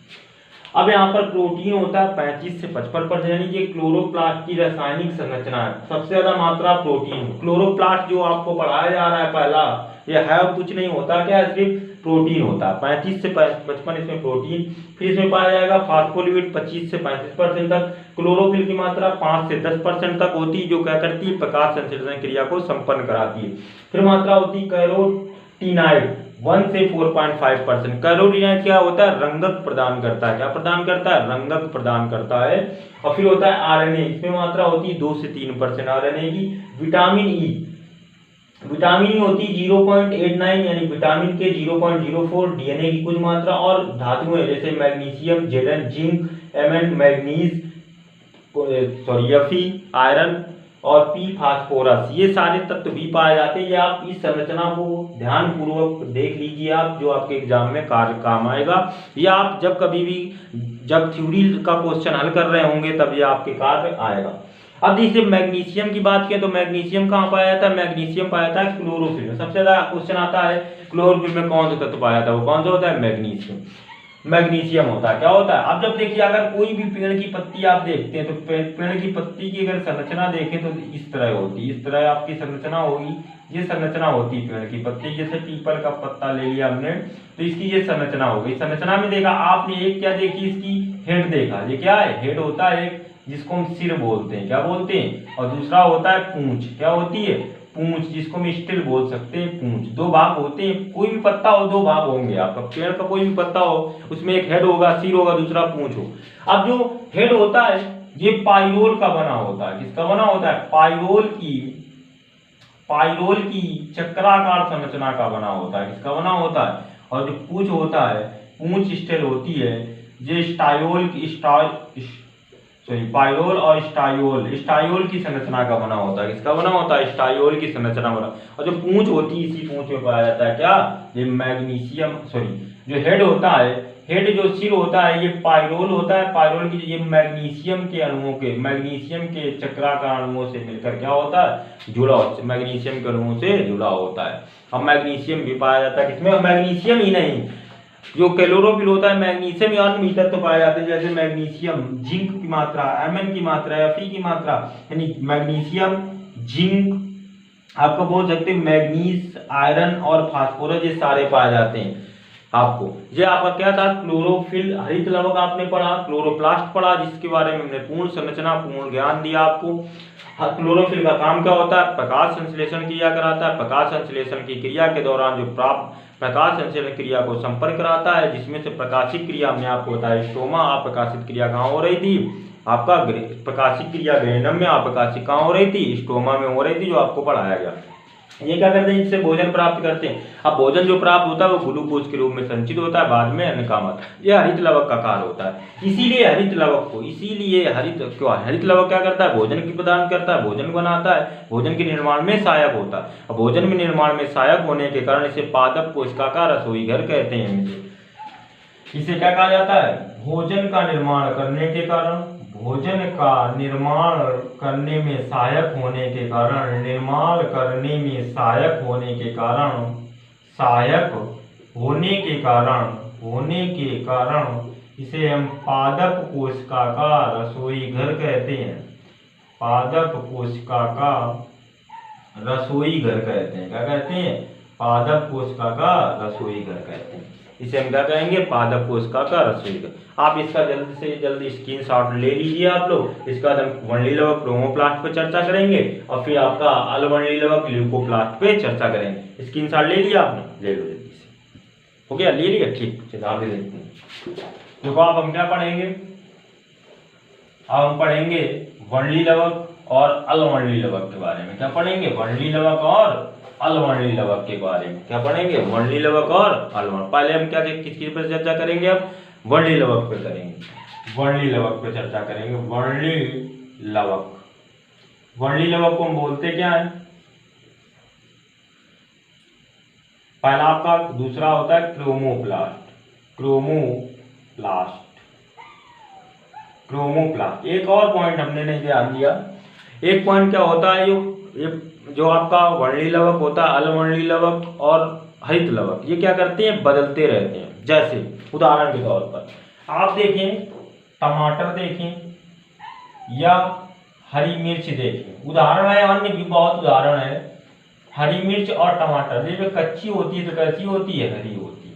अब यहाँ पर प्रोटीन होता है 35 से 55%, यानी ये क्लोरोप्लास्ट की रासायनिक संरचना है। सबसे ज्यादा मात्रा प्रोटीन। क्लोरोप्लास्ट जो आपको पढ़ाया जा रहा है पहला, ये है कुछ नहीं होता, क्या है? सिर्फ प्रोटीन होता है। 35 से 55 इसमें प्रोटीन। फिर इसमें पाया जाएगा फास्फोलिपिड 25 से 35% तक। क्लोरोफिल की मात्रा 5 से 10% तक होती है, जो क्या करती है? प्रकाश संश्लेषण क्रिया को संपन्न कराती है। फिर मात्रा होती है कैरोटीनाइड 1 से 4.5%। कैरोटीनाइड क्या होता है? रंगक प्रदान करता है। क्या प्रदान करता है? रंगक प्रदान करता है। और फिर होता है आरएनए, इसमें मात्रा होती है 2 से 3% आरएनए की। विटामिन ई, विटामिन ई होती है 0.89, यानी विटामिन के 0.04। डीएनए की कुछ मात्रा। और धातुएं जैसे magnesium, Zn, zinc, Mn, manganese, Fe, iron और P फास्फोरस, ये सारे तत्व भी पाए जाते हैं। ये आप इस संरचना को ध्यान पूर्वक देख लीजिए, आप जो आपके एग्जाम में कार्य काम आएगा। ये आप जब कभी भी जब थ्योरी का क्वेश्चन हल कर रहे होंगे तब ये आपके कार्य आएगा। अब जैसे मैग्नीशियम की बात करें तो मैग्नीशियम कहाँ पाया जाता है? मैग्नीशियम पाया जाता है क्लोरोफिल में। सबसे ज्यादा क्वेश्चन आता है क्लोरोफिल में कौन सा तत्व पाया जाता है? वो कौन सा होता है? मैग्नीशियम। मैग्नीशियम होता है। क्या होता है? अब जब देखिए अगर कोई भी पेड़ की पत्ती आप देखते हैं तो पेड़ की पत्ती की अगर संरचना देखें तो इस तरह होती है, इस तरह आपकी संरचना होगी। ये संरचना होती है पेड़ की पत्ती। जैसे पीपल का पत्ता ले लिया हमने तो इसकी ये संरचना होगी। संरचना में देखा आपने, एक क्या देखी? इसकी हेड देखा। ये क्या है? हेड होता है एक, जिसको हम सिर बोलते हैं। क्या बोलते हैं? और दूसरा होता है पूंछ। क्या होती है? पूंछ, जिसको हम स्टिल बोल सकते हैं, पूंछ। दो भाग होते हैं। कोई भी पत्ता हो दो भाग होंगे। आपका पेड़ का कोई भी पत्ता हो उसमें एक हेड होगा, सिर होगा, दूसरा पूंछ हो। अब जो हेड होता है ये पाइरोल का बना होता है। किसका बना होता है? पाइरोल की चक्राकार संरचना का बना होता है। किसका बना होता है? और जो पूंछ होता है, पूंछ स्टिल होती है, ये पाइरोल और स्टाइयोल की संरचना का बना होता है। किसका बना होता है? स्टाइयोल की संरचना बना। और जो पूंछ होती है इसी पूंछ में पाया जाता है क्या? ये जो हेड होता है, हेड जो सिर होता है, ये पाइरोल होता है। पाइरोल की ये मैग्नीशियम के चक्राकार अणुओं से मिलकर क्या होता है? जुड़ा होता है। मैग्नीशियम के अणुओं से जुड़ा होता है। अब मैग्नीशियम भी पाया जाता है किसमें? मैग्नीशियम ही नहीं, जो क्लोरोफिल होता है मैग्नीशियम या अन्य तत्व पाए जाते हैं, जैसे मैग्नीशियम, जिंक की मात्रा, Mn की मात्रा, Fe की मात्रा, यानी मैग्नीशियम, जिंक, आपको बोल सकते हैं मैग्नीज, आयरन और फास्फोरस, ये सारे पाए जाते हैं। आपको ये आपका क्या था? क्लोरोफिल, हरित लवक आपने पढ़ा, क्लोरोप्लास्ट पढ़ा, जिसके बारे में हमने पूर्ण संरचना, पूर्ण ज्ञान दिया आपको। क्लोरोफिल का काम क्या होता है? प्रकाश संश्लेषण क्रिया कराता है। प्रकाश संश्लेषण की क्रिया के दौरान जो प्राप्त प्रकाश संश्लेषण क्रिया को संपर्क कराता है, जिसमें से प्रकाशिक क्रिया हमने आपको बताया स्टोमा। अप्रकाशित क्रिया कहाँ हो रही थी? आपका प्रकाशिक क्रिया ग्रेनम में। अप्रकाशिक कहाँ हो रही थी? स्टोमा में हो रही थी, जो आपको पढ़ाया गया। ये क्या करते हैं, इससे भोजन प्राप्त करते हैं। अब भोजन जो प्राप्त होता है वो ग्लूकोज के रूप में संचित होता है, बाद में अन्न काम आता है। यह हरित लवक का कार्य होता है। इसीलिए हरित लवक को, हरित लवक क्या करता है, भोजन की प्रदान करता है, भोजन बनाता है, भोजन के निर्माण में सहायक होता है। अब भोजन में निर्माण में सहायक होने के कारण इसे पादप कोशिका का रसोई घर कहते हैं। इसे क्या कहा जाता है, भोजन का निर्माण करने के कारण, भोजन का निर्माण करने में सहायक होने के कारण, निर्माण करने में सहायक होने के कारण, सहायक होने के कारण इसे हम पादप कोशिका का रसोई घर कहते हैं। पादप कोशिका का रसोई घर कहते हैं। क्या कहते हैं, पादप कोशिका का रसोई घर कहते हैं। इसे हम क्या कहेंगे, पादप कोशिका का रसोई घर। आप इसका जल्द से जल्द स्क्रीनशॉट ले लीजिए आप लोग। इसका बाद हम वर्णिल लवक क्रोमोप्लास्ट पे चर्चा करेंगे और फिर आपका अलवर्णिल लवक ल्यूकोप्लास्ट पे चर्चा करेंगे। स्क्रीनशॉट ले लिया आपने, ले लो जल्दी से। हो गया, ले लिया, ठीक। चलो आगे देखते हैं। देखो अब हम क्या पढ़ेंगे, अब हम पढ़ेंगे वर्णिल लवक और अलवर्णिल लवक के बारे में। क्या पढ़ेंगे, वर्णिल लवक और अलवर्णिल लवक के बारे में। क्या पढ़ेंगे, वर्णिल लवक और अलवर्ण। पहले हम क्या किसकी पर चर्चा करेंगे, अब वर्णिल लवक पे करेंगे। वर्णिल लवक पे चर्चा करेंगे। वर्णिल लवक, वर्णिल लवक को हम बोलते क्या है, पहला आपका, दूसरा होता है क्रोमोप्लास्ट। क्रोमोप्लास्ट। एक और पॉइंट हमने नहीं ध्यान दिया। एक पॉइंट क्या होता है, जो आपका वर्णिल लवक होता है, अलवर्णिल लवक और हरित लवक, ये क्या करते हैं, बदलते रहते हैं। जैसे उदाहरण के तौर पर आप देखें, टमाटर देखें या हरी मिर्च देखें, उदाहरण है, अन्य भी बहुत उदाहरण है। हरी मिर्च और टमाटर जब कच्ची होती है तो कैसी होती है, हरी होती है।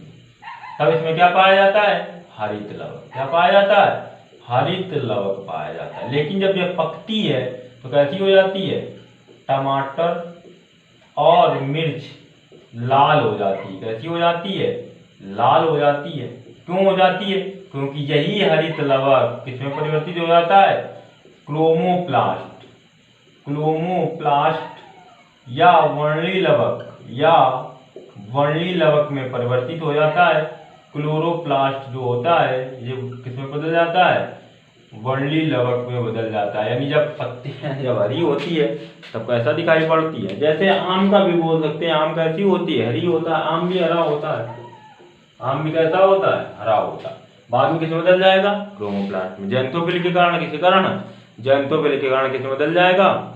तब इसमें क्या पाया जाता है, हरित लवक। क्या पाया जाता है, हरित लवक पाया जाता है। लेकिन जब यह पकती है तो कैसी हो जाती है, टमाटर और मिर्च लाल हो जाती है। कैसी हो जाती है, लाल हो जाती है। क्यों हो जाती है, क्योंकि यही हरित लवक किसमें परिवर्तित हो जाता है, क्रोमोप्लास्ट या वर्णिल लवक में परिवर्तित हो जाता है। क्लोरोप्लास्ट जो होता है ये किसमें बदल जाता है, वर्णिल लवक में बदल जाता है। यानी जब पत्तियां जब हरी होती है तब कैसा दिखाई पड़ती है। जैसे आम का भी बोल सकते हैं, आम कैसी होती है, हरी होता है। आम भी हरा होता है, आम भी कैसा होता है, हरा होता है। बाद में किसमें बदल जाएगा, क्रोमोप्लास्ट में। ज़ैंथोफिल के कारण, किसी कारण ज़ैंथोफिल के कारण किसमें बदल जाएगा।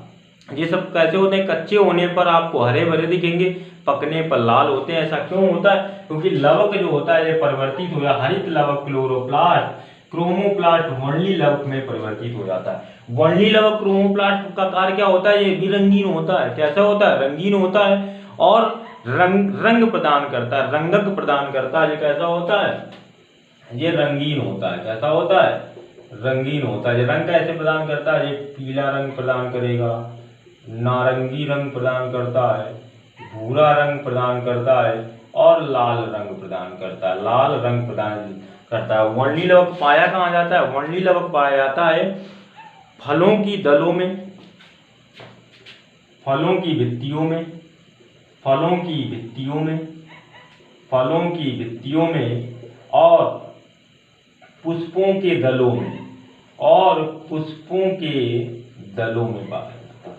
ये सब कैसे होते हैं, कच्चे होने पर आपको हरे भरे दिखेंगे, पकने पर लाल होते हैं। ऐसा क्यों होता है, क्योंकि लवक जो होता है ये परिवर्तित हो जाता है। हरित लवक क्लोरोप्लास्ट, क्रोमोप्लास्ट वर्णिल लवक में परिवर्तित हो जाता है। वर्णिल लवक क्रोमोप्लास्ट का कार्य क्या होता है, ये भी रंगीन होता है। कैसा होता है, रंगीन होता है और रंग प्रदान करता है, रंगक प्रदान करता है। ये कैसा होता है, ये रंगीन होता है। कैसा होता है, रंगीन होता है। ये रंग कैसे प्रदान करता है, ये पीला रंग प्रदान करेगा, नारंगी रंग प्रदान करता है, भूरा रंग प्रदान करता है और लाल रंग प्रदान करता है। लाल रंग प्रदान करता है। वर्णिल लवक पाया कहाँ जाता है, वर्णिल लवक पाया जाता है फलों की दलों में, फलों की भित्तियों में, फलों की भित्तियों में और पुष्पों के दलों में, और पुष्पों के दलों में पाया जाता है।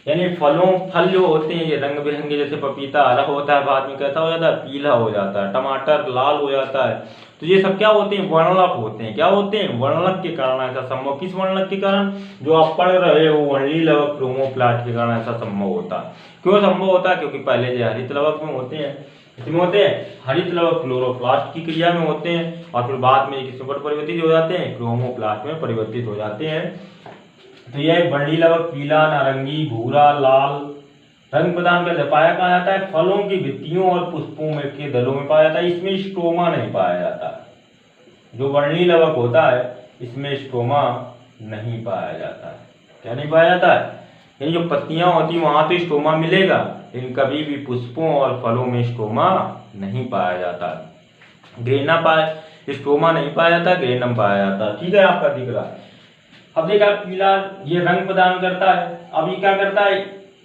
यानी फल जो होते हैं ये रंग बिरंगे, जैसे पपीता हरा होता है, बाद में कैसा हो जाता है, पीला हो जाता है, टमाटर लाल हो जाता है। तो ये सब क्या होते हैं, वर्णलक होते हैं। क्या होते हैं, वर्णलक के कारण ऐसा संभव। किस वर्णलक के कारण, जो आप पढ़ रहे हो वर्णिल लवक क्रोमोप्लास्ट के कारण ऐसा संभव होता है। क्यों संभव होता है, क्योंकि पहले जो हरित लवक में होते हैं, इसमें होते हैं हरित लवक क्लोरोप्लास्ट की क्रिया में होते हैं और फिर बाद में किस पर परिवर्तित हो जाते हैं, क्रोमोप्लास्ट में परिवर्तित हो जाते हैं। तो यह वर्णिल लवक पीला, नारंगी, भूरा, लाल रंग प्रदान करते। पाया कहाँ जाता है, फलों की भित्तियों और पुष्पों में के दलों में पाया जाता है। इसमें स्ट्रोमा नहीं पाया जाता। जो वर्णिल लवक होता है इसमें स्ट्रोमा नहीं पाया जाता है। क्या नहीं पाया जाता है, यानी जो पत्तियां होती वहां तो स्ट्रोमा मिलेगा, लेकिन कभी भी पुष्पों और फलों में स्ट्रोमा नहीं पाया जाता। ग्रेना स्ट्रोमा नहीं पाया जाता, ग्रेनम पाया जाता। ठीक है, आपका दिख रहा है। अब देखा पीला ये रंग प्रदान करता है। अब ये क्या करता है,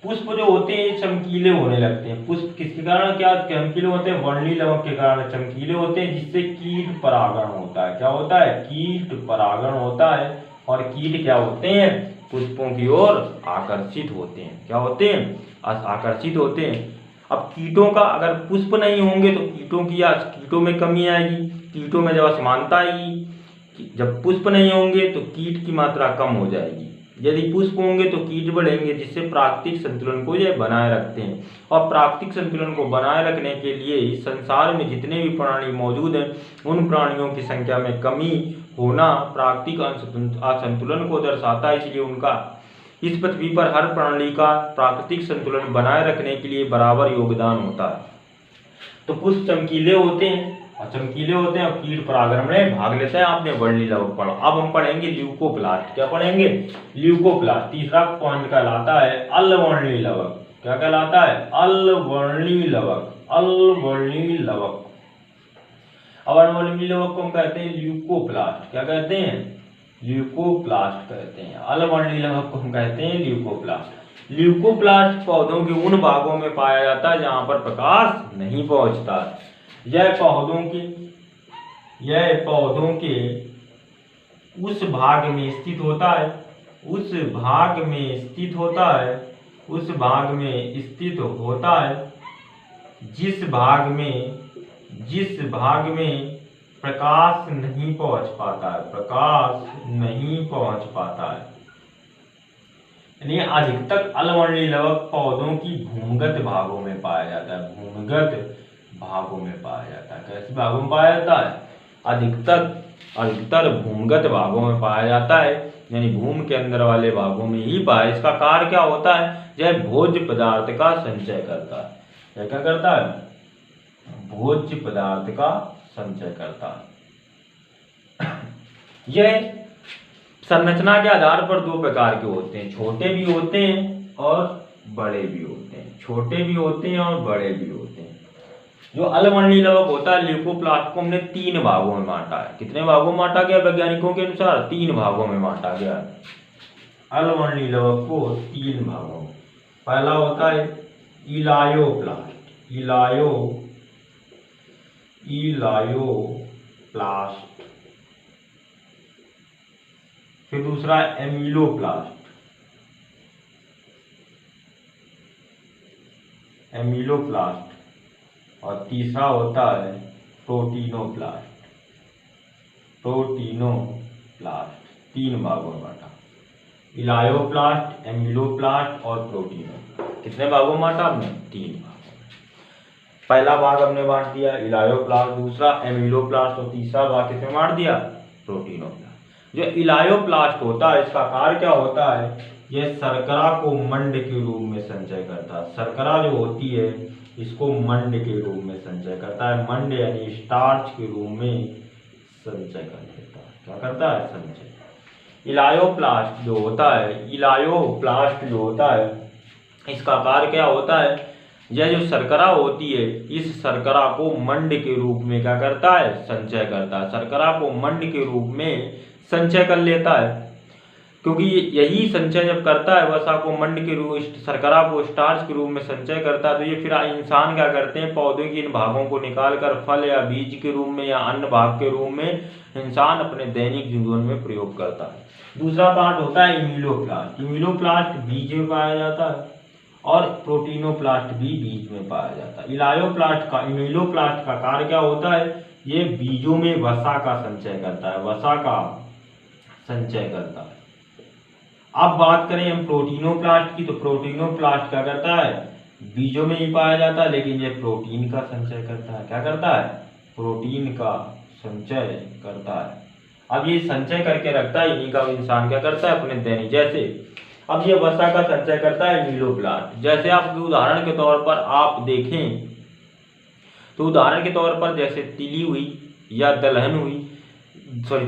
पुष्प जो होते हैं ये चमकीले होने लगते हैं। पुष्प किसके कारण क्या चमकीले होते हैं? वर्णील लवक के कारण चमकीले होते हैं, जिससे कीट परागण होता है। क्या होता है? कीट परागण होता है। और कीट क्या होते हैं? पुष्पों की ओर आकर्षित होते हैं। क्या होते हैं? आकर्षित होते हैं। अब कीटों का अगर पुष्प नहीं होंगे तो कीटों में कमी आएगी, कीटों में जब असमानता आएगी। जब पुष्प नहीं होंगे तो कीट की मात्रा कम हो जाएगी, यदि पुष्प होंगे तो कीट बढ़ेंगे, जिससे प्राकृतिक संतुलन को ये बनाए रखते हैं। और प्राकृतिक संतुलन को बनाए रखने के लिए इस संसार में जितने भी प्राणी मौजूद हैं उन प्राणियों की संख्या में कमी होना प्राकृतिक असंतुलन को दर्शाता है। इसलिए उनका इस पृथ्वी पर हर प्राणी का प्राकृतिक संतुलन बनाए रखने के लिए बराबर योगदान होता है। तो पुष्प चमकीले होते हैं और कीट परागण में भाग लेते हैं। आपने वर्णील लवक पढ़ा। अब हम पढ़ेंगे ल्यूकोप्लास्ट। क्या पढ़ेंगे? ल्यूकोप्लास्ट। तीसरा पॉइंट कहलाता है अल्वर्णील लवक। क्या कहलाता है? अल्वर्णील लवक। अल्वर्णील लवक। अल्वर्णील लवक को हम कहते हैं ल्यूकोप्लास्ट। क्या कहते हैं? ल्यूकोप्लास्ट कहते हैं। अल्वर्णील लवक को हम कहते हैं ल्यूकोप्लास्ट। ल्यूकोप्लास्ट पौधों के उन भागों में पाया जाता है जहां पर प्रकाश नहीं पहुंचता। यह पौधों के उस भाग में स्थित होता है जिस भाग में प्रकाश नहीं पहुंच पाता है। यानी अधिकतर अल्वर्णील लवक पौधों की भूमिगत भागों में पाया जाता है। कैसे भागों में पाया जाता है? अधिकतर भूमिगत भागों में पाया जाता है, यानी भूमि के अंदर वाले भागों में ही पाया। इसका कार्य क्या होता है? यह भोज्य पदार्थ का संचय करता है। क्या करता है? भोज्य पदार्थ का संचय करता है। यह संरचना के आधार पर दो प्रकार के होते हैं, छोटे भी होते हैं और बड़े भी होते हैं। जो अल्वर्णील लवक होता है ल्यूकोप्लास्ट को हमने 3 भागों में बांटा है। कितने भागों में बांटा गया? वैज्ञानिकों के अनुसार 3 भागों में बांटा गया है अल्वर्णील लवक को 3 भागों में। पहला होता है इलायोप्लास्ट। फिर दूसरा एमिलोप्लास्ट। और तीसरा होता है प्रोटीनोप्लास्ट। 3 भागों में बांटा। इलायोप्लास्ट, एमिलोप्लास्ट और प्रोटीनोप्लास्ट। कितने भागों में बांटा हमने? 3 भागों में। पहला भाग हमने बांट दिया इलायोप्लास्ट, दूसरा एमिलोप्लास्ट और तीसरा भाग किसमें बांट दिया? प्रोटीनोप्लास्ट। जो इलायोप्लास्ट होता है इसका कार्य क्या होता है? यह शर्करा को मंड के रूप में संचय करता है। शर्करा जो होती है इसको मंड के रूप में संचय करता है। मंड यानी स्टार्च के रूप में संचय कर देता है। क्या करता है? संचय। इलायोप्लास्ट जो होता है इसका कार्य क्या होता है? यह जो शर्करा होती है इस शर्करा को मंड के रूप में क्या करता है? संचय करता है। शर्करा को मंड के रूप में संचय कर लेता है, क्योंकि यही संचय जब करता है वसा को मंड के रूप, शर्करा को स्टार्च के रूप में संचय करता है। तो ये फिर इंसान क्या करते हैं? पौधे के इन भागों को निकालकर फल या बीज के रूप में या अन्य भाग के रूप में इंसान अपने दैनिक जीवन में प्रयोग करता है। दूसरा पार्ट होता है इम्यूलोप्लास्ट। इम्यूलोप्लास्ट बीज में पाया जाता है और प्रोटीनोप्लास्ट भी बीज में पाया जाता है। इम्यूलोप्लास्ट का कार्य क्या होता है? ये बीजों में वसा का संचय करता है। अब बात करें हम प्रोटीनोप्लास्ट की, तो प्रोटीनोप्लास्ट क्या करता है? बीजों में ही पाया जाता है, लेकिन ये प्रोटीन का संचय करता है। क्या करता है? प्रोटीन का संचय करता है। अब ये संचय करके रखता है, इन्हीं का इंसान क्या करता है? अपने दैनिक जैसे अब ये वसा का संचय करता है इम्यूलोप्लास्ट। जैसे आपके उदाहरण के तौर पर आप देखें तो उदाहरण के तौर पर जैसे तिली हुई या दलहन हुई,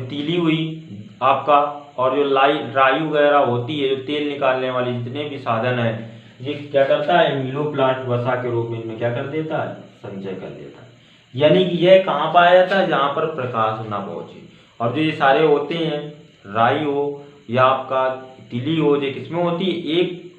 तिली हुई आपका, और जो राई वगैरह होती है, जो तेल निकालने वाली जितने भी साधन है, ये क्या करता है? इम्यूलोप्लास्ट वसा के रूप में इनमें क्या कर देता है? संचय कर देता है। यानी कि यह कहाँ पाया जाता है? जहाँ पर प्रकाश ना पहुंचे। और जो ये सारे होते हैं, राई हो या आपका तिली हो, ये किसमें होती है? एक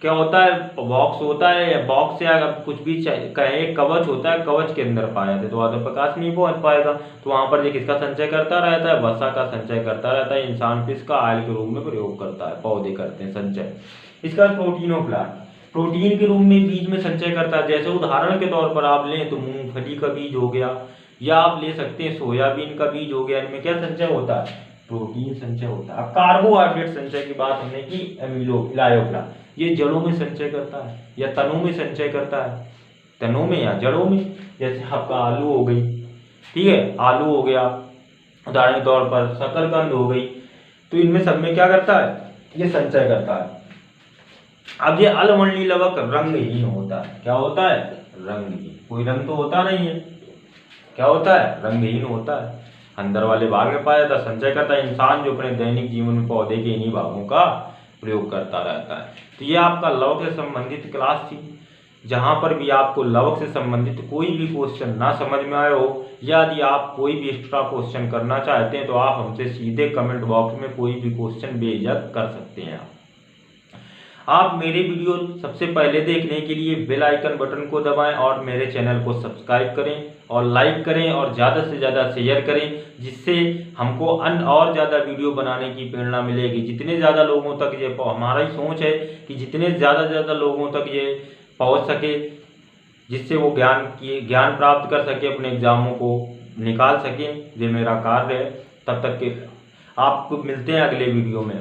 क्या होता है, बॉक्स होता है, या बॉक्स या कुछ भी कहे कवच होता है, कवच के अंदर पाया जाता है तो वहां तो प्रकाश नहीं पहुंच पाएगा। तो वहां पर ये किसका संचय करता रहता है, वसा का संचय करता रहता है। इंसान फिर इसका आयल के रूप में प्रयोग करता है, पौधे करते हैं संचय। इसका प्रोटीनोप्लास्ट, प्रोटीन के रूप में बीज में संचय करता है। जैसे उदाहरण के तौर पर आप लें तो मूंगफली का बीज हो गया, या आप ले सकते हैं सोयाबीन का बीज हो गया। इनमें क्या संचय होता है, प्रोटीन संचय होता है। अब कार्बोहाइड्रेट संचय की बात हमने की, एमिलो इलायोप्लास्ट, ये जड़ों में संचय करता है या तनों में संचय करता है, तनों में या जड़ों में। जैसे आपका आलू हो गई, ठीक है, आलू हो गया उदाहरण के तौर पर, शकरकंद हो गई, तो इनमें सब में क्या करता है, ये संचय करता है। अब ये अलमंडली लवक रंगहीन होता है। क्या होता है, रंगहीन, कोई रंग तो होता नहीं है। क्या होता है, रंगहीन होता है, अंदर वाले भाग में पाया जाता है, संचय करता है। इंसान जो अपने दैनिक जीवन में पौधे के इन्हीं भागों का प्रयोग करता रहता है। तो ये आपका लवक से संबंधित क्लास थी। जहां पर भी आपको लवक से संबंधित कोई भी क्वेश्चन ना समझ में आए हो, या यदि आप कोई भी एक्स्ट्रा क्वेश्चन करना चाहते हैं तो आप हमसे सीधे कमेंट बॉक्स में कोई भी क्वेश्चन बेझिझक कर सकते हैं। आप मेरे वीडियो सबसे पहले देखने के लिए बेल आइकन बटन को दबाएं और मेरे चैनल को सब्सक्राइब करें और लाइक करें और ज़्यादा से ज़्यादा शेयर करें, जिससे हमको और ज़्यादा वीडियो बनाने की प्रेरणा मिलेगी। जितने ज़्यादा लोगों तक ये, हमारा ही सोच है कि जितने ज़्यादा लोगों तक ये पहुंच सके, जिससे वो ज्ञान प्राप्त कर सके, अपने एग्जामों को निकाल सके, ये मेरा कार्य है। तब तक के आपको मिलते हैं अगले वीडियो में।